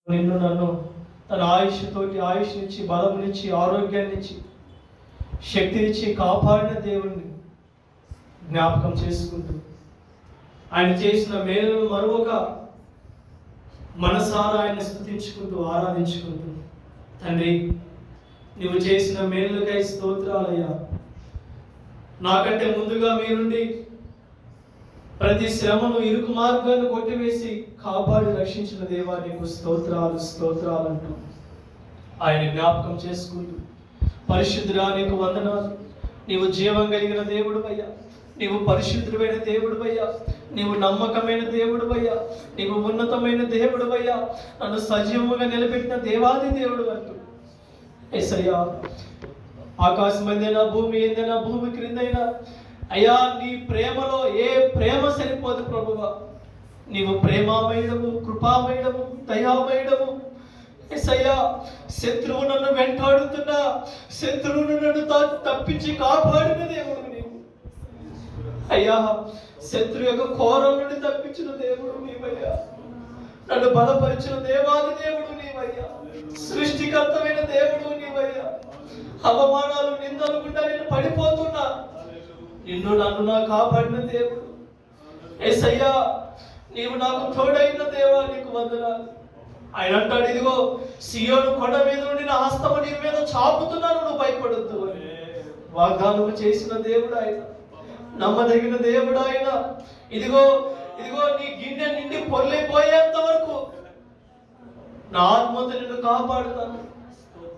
నిన్ను నన్ను తన ఆయుష్నిచ్చి బలమునిచ్చి ఆరోగ్యాన్నిచ్చి శక్తినిచ్చి కాపాడిన దేవుణ్ణి జ్ఞాపకం చేసుకుంటూ ఆయన చేసిన మేలును మరొక మనసారా ఆయన స్తుతించుకుంటూ ఆరాధించుకుంటూ, తండ్రి నువ్వు చేసిన మేలుకై స్తోత్రాలయ్యా. నాకంటే ముందుగా మీరుండి ప్రతి శ్రమను ఇరుకు మార్గాన్ని కొట్టివేసి కాపాడి రక్షించిన దేవా నీకు స్తోత్రాలు స్తోత్రాలు అంటూ ఆయన జ్ఞాపకం చేసుకుంటూ, పరిశుద్ధుడా నీకు వందనాలు, నీవు జీవం కలిగిన దేవుడు అయ్యా, నీవు పరిశుద్ధుడైన దేవుడు అయ్యా, నీవు నమ్మకమైన దేవుడు అయ్యా, నీవు ఉన్నతమైన దేవుడు అయ్యా, నన్ను సజీవంగా నిలబెట్టిన దేవాది దేవుడు అంటూ యేసయ్యా, ఆకాశం ఎందైనా భూమి ఎందైనా భూమి క్రిందైనా అయ్యా నీ ప్రేమలో ఏ ప్రేమ సరిపోదు ప్రభువా. నీవు ప్రేమామయుడము, కృపామయుడము, దయామయుడము. యేసయ్యా, శత్రువు నన్ను వెంటాడుతున్నా శత్రువును నన్ను తప్పించి కాపాడిన దేవుడు నీవు అయ్యా. శత్రు యొక్క కోరం నుండి తప్పించిన దేవుడు నీవయ్యా. నన్ను బలపరిచిన దేవాది దేవుడు నీవయ్యా. సృష్టికర్తమైన దేవుడు నీవయ్యా. అవమానాలు నిందలు గుండా నేను పడిపోతున్నా, నిన్ను నన్ను నా కాపాడిన దేవుడు యేసయ్యా. నీవు నాకు తోడైన దేవా నీకు వందనాలు. ఆయన అంటాడు, ఇదిగో సియోను కొండ మీద నుండి నా హస్తము నీ మీద చాపుతున్నాను, నువ్వు భయపడొద్దు అని వాగ్దానం చేసిన దేవుడు ఆయన, నమ్మదగిన దేవుడు ఆయన. ఇదిగో ఇదిగో నీ గిన్నె నిండి పొర్లిపోయేంత వరకు నా ఆత్మతో నిన్ను కాపాడుతాను,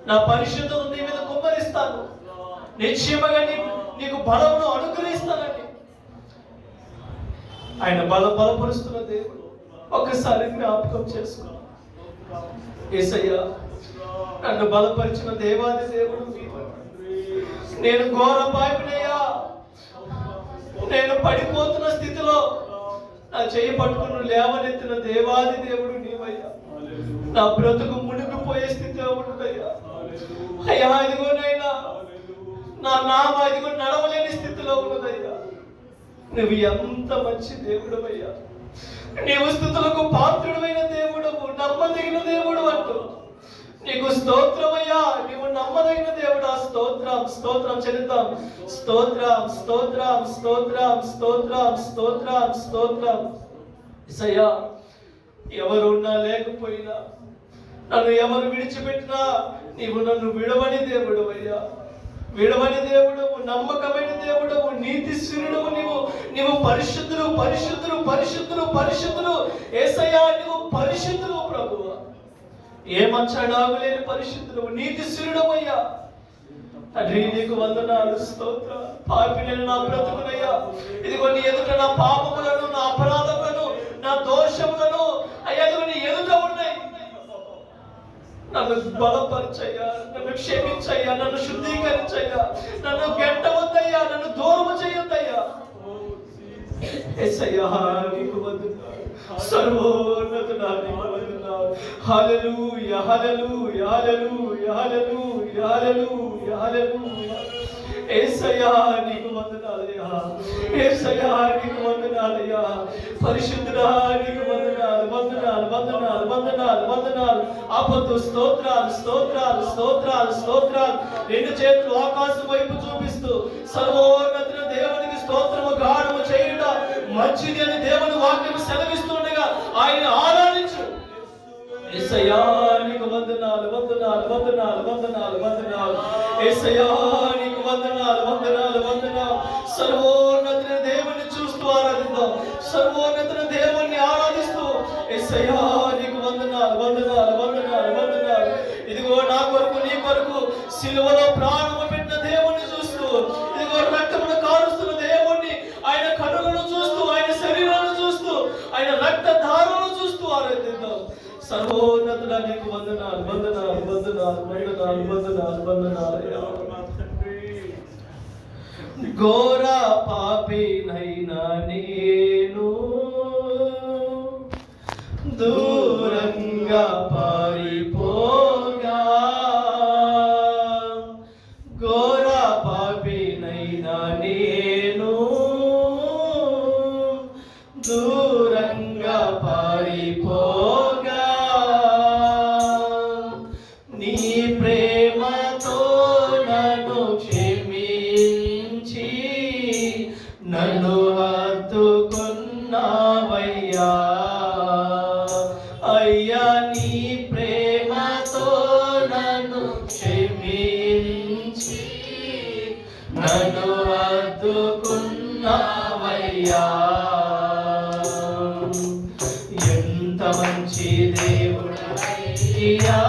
నా పరిశుద్ధత నీ మీద కుమ్మరిస్తాను, నిశ్చయముగా నీకు బలమును అనుగ్రహిస్తానని ఆయన బలపరుస్తున్న దేవుడు. ఒక్కసారి జ్ఞాపకం చేసుకున్నాను. యేసయ్యా, నన్ను బలపరిచిన దేవాది దేవుడు నీవు. నేను ఘోర పాపినయ్యా, నేను పడిపోతున్న స్థితిలో నా చేయి పట్టుకుని లేవనెత్తిన దేవాది దేవుడు నీవయ్యా. నా బ్రతుకు మునిగిపోయే స్థితిలో ఉంటుందయ్యా. అయ్యా ఇదిగోనైనా నా నామ ఇదిగో నడవలేని స్థితిలో ఉన్నదయ్యా. నువ్వు ఎంత మంచి దేవుడు అయ్యా. నీవు స్థుతులకు పాత్రుడమైన దేవుడవు, నమ్మదగిన దేవుడు అంటూ నీకు స్తోత్రమయ్యా. నీవు నమ్మదగిన దేవుడా. స్తోత్రం స్తోత్రం చెల్లిద్దాం. స్తోత్రం స్తోత్రం స్తోత్రం స్తోత్రం స్తోత్రం స్తోత్రం. యేసయ్యా, ఎవరున్నా లేకపోయినా నన్ను ఎవరు విడిచిపెట్టినా నీవు నన్ను విడవని దేవుడు అయ్యా. విడవని దేవుడవు, నమ్మకమైన దేవుడవు, నీతిశూరుడవు. నీవు పరిశుద్ధుడు పరిశుద్ధుడు పరిశుద్ధుడు పరిశుద్ధుడు యేసయ్యా. నీవు పరిశుద్ధుడు ప్రభువా. ఏ మచ్చడాగు లేని పరిశుద్ధుడు, నీతిశూరుడవయ్యా. తండ్రి నీకు వందనాలు స్తోత్రం. పాపినైన నా బ్రతుకునయ్యా, ఇదిగో నీ ఎదుట నా పాపములను, నా అపరాధములను, నా దోషములను అయ్యా నీ ఎదుట ఉన్నాయి. నన్ను బలపరచయ్యా, నన్ను క్షమించయ్యా, నన్ను శుద్ధీకరించయ్యా, నన్ను గెంటవద్దయ్యా, నన్ను దూరము చేయొద్దయ్యా. యేసయ్యా నీకు వందనాలు, సర్వోన్నతుడా నీకు వందనాలు. హల్లెలూయా హల్లెలూయా హల్లెలూయా హల్లెలూయా హల్లెలూయా హల్లెలూయా. యేసయ్యా నీకు వందనాలయ్యా. యేసయ్యా నీకు వందనాలయ్యా. పరిశుద్ధుడా నీకు వందనాలు వందనాలు వందనాలు వందనాలు వందనాలు. ఆపత్తు స్తోత్రాలు స్తోత్రాలు స్తోత్రాలు స్తోత్రాలు. రెండు చేతులు ఆకాశం వైపు చూపిస్తూ సర్వోన్నతుల దేవునికి స్తోత్రము గానము చేయుట మంచిది అని దేవుని వాక్యం సెలవిస్తుండగా ఆయన ఆరాధించు. యేసయ్యా నీకు వందనాలు వందనాలు వందనాలు వందనాలు వందనాలు. యేసయ్యా నీకు వందనాలు వందనాలు వందనాలు. సర్వోన్నతుల దేవుని చూస్తూ ఆరాధిద్దాం. సర్వోన్నతుల దేవుని ఆరాధిస్తూ యేసయ్యా నీకు వందనాలు వందనాలు వందనాలు వందనాలు. ఇదిగో నా కొరకు నీ కొరకు సిలువలో ప్రాణము పెట్టిన దేవుణ్ణి చూస్తూ, ఇదిగో రక్తమును కారుస్తున్న దేవుణ్ణి, ఆయన కనులను చూస్తూ, ఆయన శరీరాన్ని చూస్తూ, ఆయన రక్తధారను చూస్తూ ఆరాధిద్దాం. సర్వోన్నతుడా నీకు వందనాలు వందనాలు వందనాలు వందనాలు వందనాలు వందనాలు. ఘోర పాపినైనా నేను దూరంగా పారిపోగా, ఘోర పాపినైనా నేను దూరంగా పారిపోగా, నీ ప్రేమతో నన్ను క్షమించి నన్ను హత్తుకున్నావయ్యా. ఎంత మంచి దేవుడవయ్యా,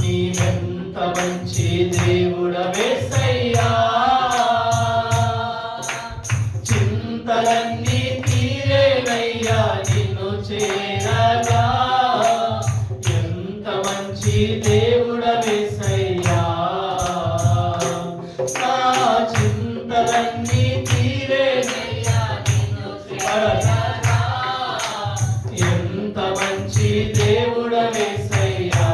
నీవెంత మంచి దేవుడవేసయ్యా. చింతలన్నీ తీరేనయ్యా నిన్ను చేరగా. ఎంత మంచి దేవుడవేసయ్యా, నా చింతలన్నీ తీరేనయ్యా నిన్ను చేరగా. ఎంత మంచి దేవుడవేసయ్యా.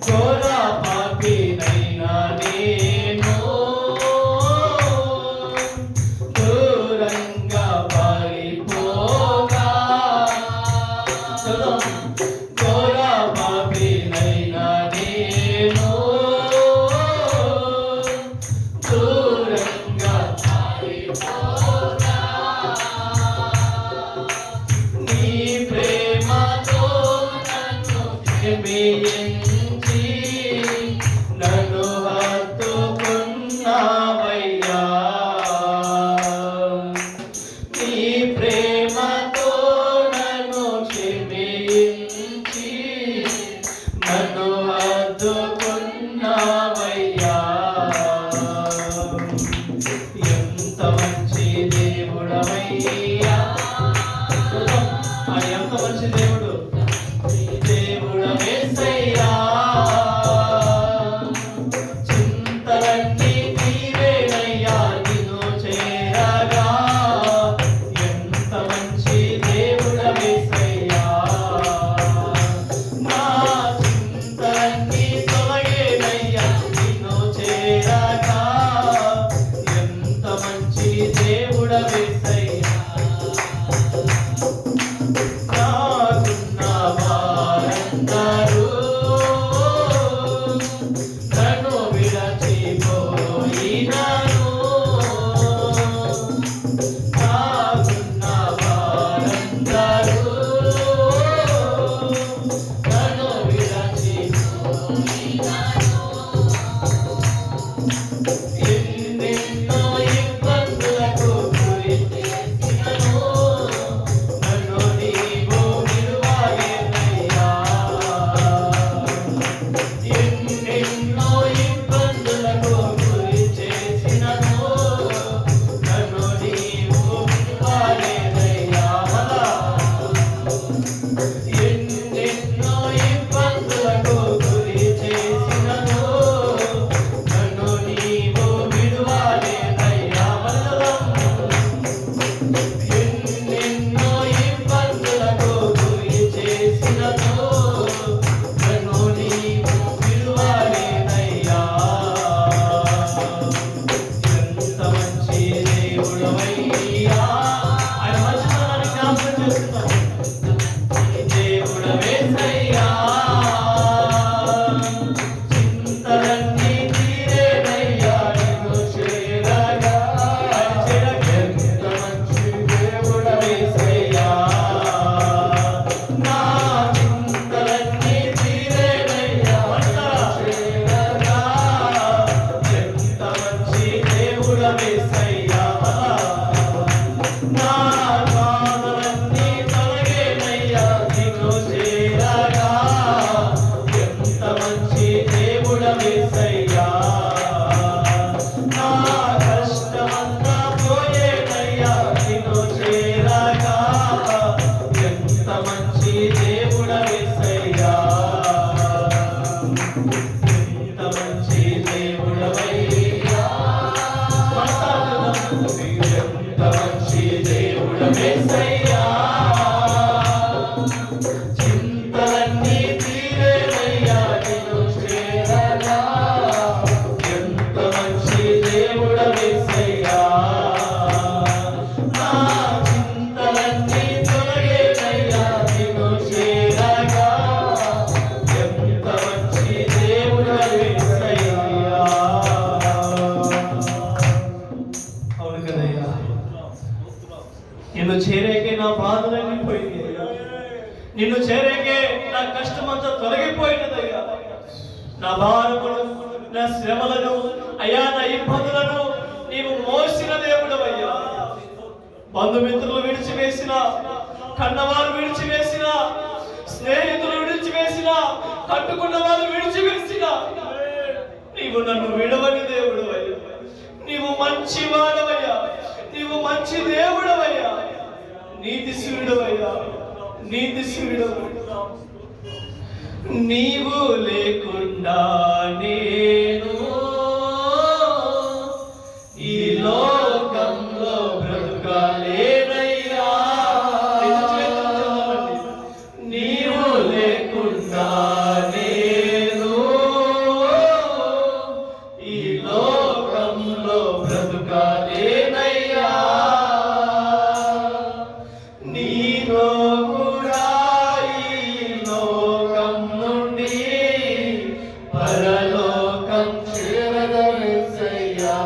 ఘోర పాపినైనా నేను దూరంగా పారిపోగా. ఘోర పాపినైనా నేను దూరంగా పారిపోగా. నీ ప్రేమతో నన్ను క్షమించి నన్ను హత్తుకున్నావయ్యా. నీ ప్రేమతో నన్ను క్షమించి నన్ను హత్తుకున్నావయ్యా. ఎంత మంచి దేవుడవయ్యా, ఎంత మంచి దేవుడు దేవుడవేసయ్యా. చింతలన్నీ తీరేనయ్యా నిన్ను చేరగా. ఎంత మంచి దేవుడవేసయ్యా, నా చింతలన్నీ తొలగేనయ్యా నిన్ను చేరగా. ఎంత మంచి దేవుడవేసయ్యా. నాకున్న వారందరూ నన్ను విడచిపోయినారు. నాకున్న వారందరూ నన్ను విడచిపోయినారు. ఎన్నెన్నో ఇబ్బందులకు గురి చేసినను నన్ను నీవు విడువలేదయ్యా. ఎన్నెన్నో ఇబ్బందులకు గురి చేసినను నన్ను నీవు విడువలేదయ్యా. ఎన్నెన్నో ఇబ్బందులకు గురి చేసినను నన్ను నీవు విడువలేదయ్యా. ఎన్నెన్నో ఇబ్బందులకు గురి చేసినను నన్ను నీవు విడువలేదయ్యా. ఎంత మంచి దేవుడవయ్యా. ఆయన మంచితనాన్ని జ్ఞాపకం చేస్తున్నాం. దేవుడవేసయ్యా. చింతలన్నీ తీరేనయ్యా నిన్ను చేరగా. ఎంత మంచి దేవుడవేసయ్యా, నా చింతలన్నీ తీరేనయ్యా చేరగా. ఎంత మంచి దేవుడవేసయ్యా, నా బాధలన్నీ తొలగేనయ్యా నిన్ను చేరగా. ఎంత మంచి దేవుడవేసయ్యా, నా కష్టమంతా పోయేనయ్యా నిన్ను చేరగా. ఎంత మంచి దేవుడవేసయ్యా, ఎంత మంచి దేవుడవయ్యా. ఎంత మంచి దేవుడవేసయ్యా. చింతలన్నీ తీరేనయ్యా నిన్ను చేరగా. ఎంత మంచి దేవుడవేసయ్యా, నా చింతలన్నీ తొలగేనయ్యా నిన్ను బాధలన్నీ పోయినాయ్యా. నిన్ను చేరేకే నా కష్టమంతా తొలగిపోయినదయ్యా. నా భారములు, నా శ్రమలను అయ్యా, నా ఇబ్బందులను నీవు మోసిన దేవుడవయ్యా. బంధుమిత్రులు విడిచివేసిన, కన్నవారు విడిచివేసిన, స్నేహితులు విడిచివేసిన, కట్టుకున్న వాళ్ళు విడిచివేసిన, నీవు నన్ను విడవని దేవుడవయ్యా. నీవు మంచి వాడవయ్యా, నీవు మంచి దేవుడవయ్యా, నీతిశూరుడవయ్యా, నీతిశూరుడవయ్యా. నీవు లేకుండా నేను ఈ లోకంలో బ్రతుకాలేనయ్యా. నీవు లేకుండా నేను ఈ లోకంలో బ్రతుకాలేనయ్యా. నీలో కూడా ఈ లోకం నుండి పరలోకం చేరదనిసయ్యా.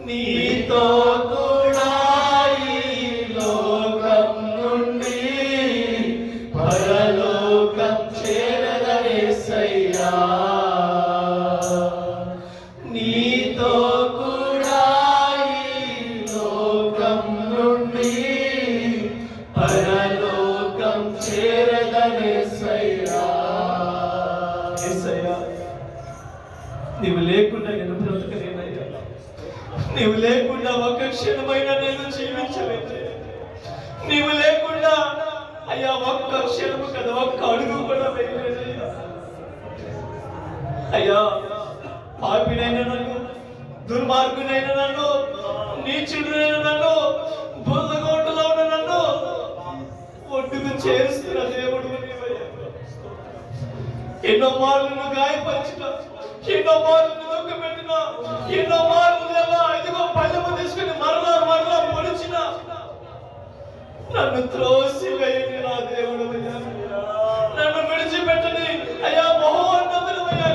నీతో కూడా ఈ లోకం నుండి పరలోకం చేరదనిసయ్యా. నీతో కూడా ఈ లోకం నుండి పరలోకం చేరదనిసయ్యా. యేసయ్యా, నీవు లేకుండా నేను బ్రతకలేనయ్యా. నీవు లేకుండా ఒక్క క్షణమైన నేను జీవించలేదు. నీవు లేకుండా అయ్యా ఒక్క క్షణము కదా, ఒక్క అడుగు కూడా వేయలేదయ్యా. అయ్యా, పాపినైన నన్ను, దుర్మార్గునైన నన్ను, నీచుడైన నన్ను, బురదగొడ్డులో ఉన్న నన్ను ఒడ్డుకు చేరుస్తున్న దేవుడు నీవయ్యా. ఎన్నో మార్లు గాయపరిచిన, ఎన్నో మార్లు దుఃఖపెట్టిన, ఎన్నో మార్లు దేవా ఇదిగో పల్లెము తీసుకుని మరలా మరలా పొడిచిన, నన్ను త్రోసి వేయని నా దేవుడు అయ్యా. నన్ను విడిచిపెట్టని అయ్యా మహోన్నతుడవయ్యా.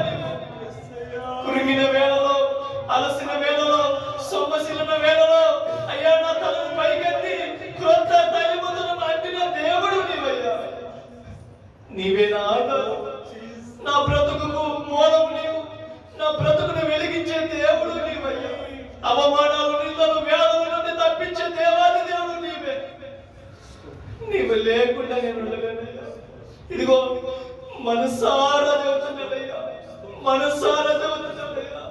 కురిగిన వేళలో, అలసిన వేళలో, సొమ్మసిలిన వేళలో అయ్యా నా తలను పైకెత్తి క్రొత్త తలిములను అంటిన దేవుడు నీవయ్యా. నీవే నా ఆధారం, నా బ్రతుకుకు మూలము నీవు, నా బ్రతుకును వెలిగించే దేవుడు నీవయ్యా. అవమానాలు, నిందలు, వ్యాధుల నుండి తప్పించే దేవాది దేవుడు నీవే. నీవు లేకుండా నేను ఉండలేనయ్యా. ఇదిగో మనసారా చెబుతున్నానయ్యా, మనసారా చెబుతున్నానయ్యా.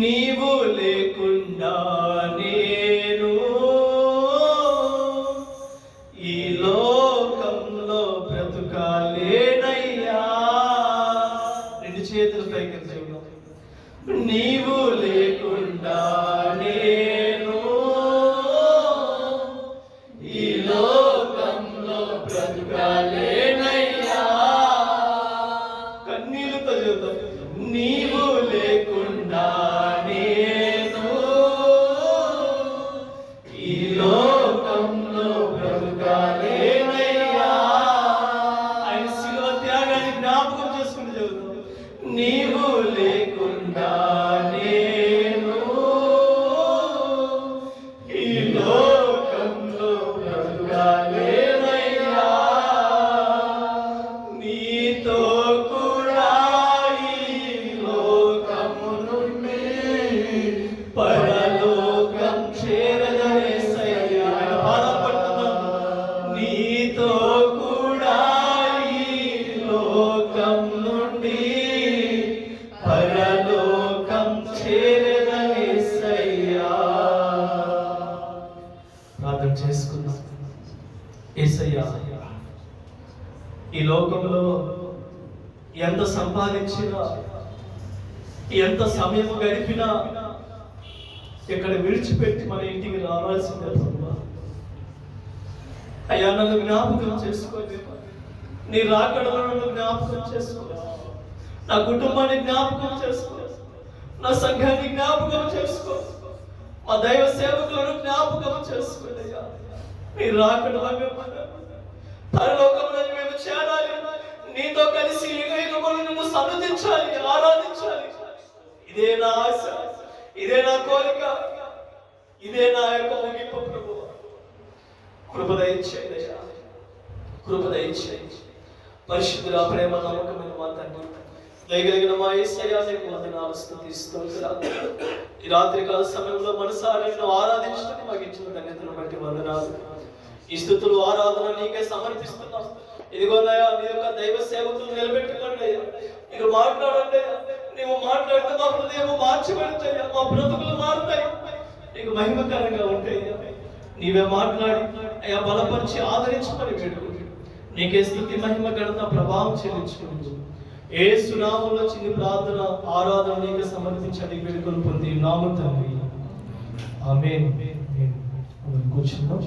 నీవు లేకుండా నేను ఈ లోకంలో బ్రతుకాలేనయ్యా. రెండు చేతులు పైకి చెబుదాం. నీవు లేకుండా నేను ఈ లోకంలో బ్రతుకాలేనయ్యా. కన్నీళ్లతో చెబుదాం. నీవు లేకుండా నేను ఈ లోకంలో బ్రతుకాలేనయ్యా. ఆయన శిలువ త్యాగాన్ని జ్ఞాపకం చేసుకుని చెబుతాం. నీవు లేకుండా నేను ఈ లోకంలో బ్రతుకాలేనయ్యా. నీతో కూడా ఈ లోకము నుండి పరలోకం చేరదనిసయ్యా. ఆయన పాదాలు పడుతున్నాను. నీతో కూడా ఈ లోకం నుండి పరలోకం చేరదనిసయ్యా. ప్రార్థన చేసుకుందాం. యేసయ్యా, ఈ లోకంలో ఎంత సంపాదించినా, ఎంత సమయం గడిపినా ఇక్కడ విడిచిపెట్టి మన ఇంటికి రావాల్సిందే ప్రభువా. అయ్యా, నన్ను జ్ఞాపకం చేసుకోండి. నీ రాకడలో నన్ను జ్ఞాపకం చేసుకో. నా కుటుంబాన్ని జ్ఞాపకం చేసుకో. నా సంఘాన్ని జ్ఞాపకం చేసుకో. మా దైవ సేవకులను జ్ఞాపకం చేసుకోండి అయ్యా. నీ రాకడలో పరలోకంలో మేము చేరాలి. నీతో కలిసి యుగయుగములు నిన్ను సన్నుతించాలి, ఆరాధించాలి. ఇదే నా ఆశ, ఇదే నా కోరిక, ఇదే నా యొక్క ముగింపు. కృప దయచేయ్యా, కృప దయచేయి. పరిశుద్ధుల ప్రేమ నమ్మకమైన మా తండ్రి, దయగలిగిన మా యేసయ్యా నీకు వందనాలు, స్తుతిస్తోత్రాలు. ఈ రాత్రికాల సమయంలో మనసారా నిన్ను ఆరాధించడానికి మాకు ఇచ్చిన ధన్యతను బట్టి వందనాలు. ఈ స్తుతులు ఆరాధన నీకే సమర్పిస్తున్నాం. ఇదిగోనయ్యా, నీ యొక్క దైవ సేవకులు నిలబెట్టుకోండి అయ్యా. మీరు మాట్లాడండి అయ్యా. నీవు మాట్లాడితే మా హృదయం మార్చబడతాయ్యా, మా బ్రతుకులు మారుతాయి, నీకు మహిమకరంగా ఉంటాయ్యా. నీవే మాట్లాడి అయ్యా బలపరిచి ఆదరించుకొని వేడుకుంటు నీకే స్తుతి మహిమ ఘనత ప్రభావం చెల్లించుకుంటూ యేసు నామములో చిన్ని ప్రార్థన ఆరాధన నీకు సమర్పించడానికి వేడుకలు పొంది నామం తండ్రి, ఆమేన్. కూర్చుందాం.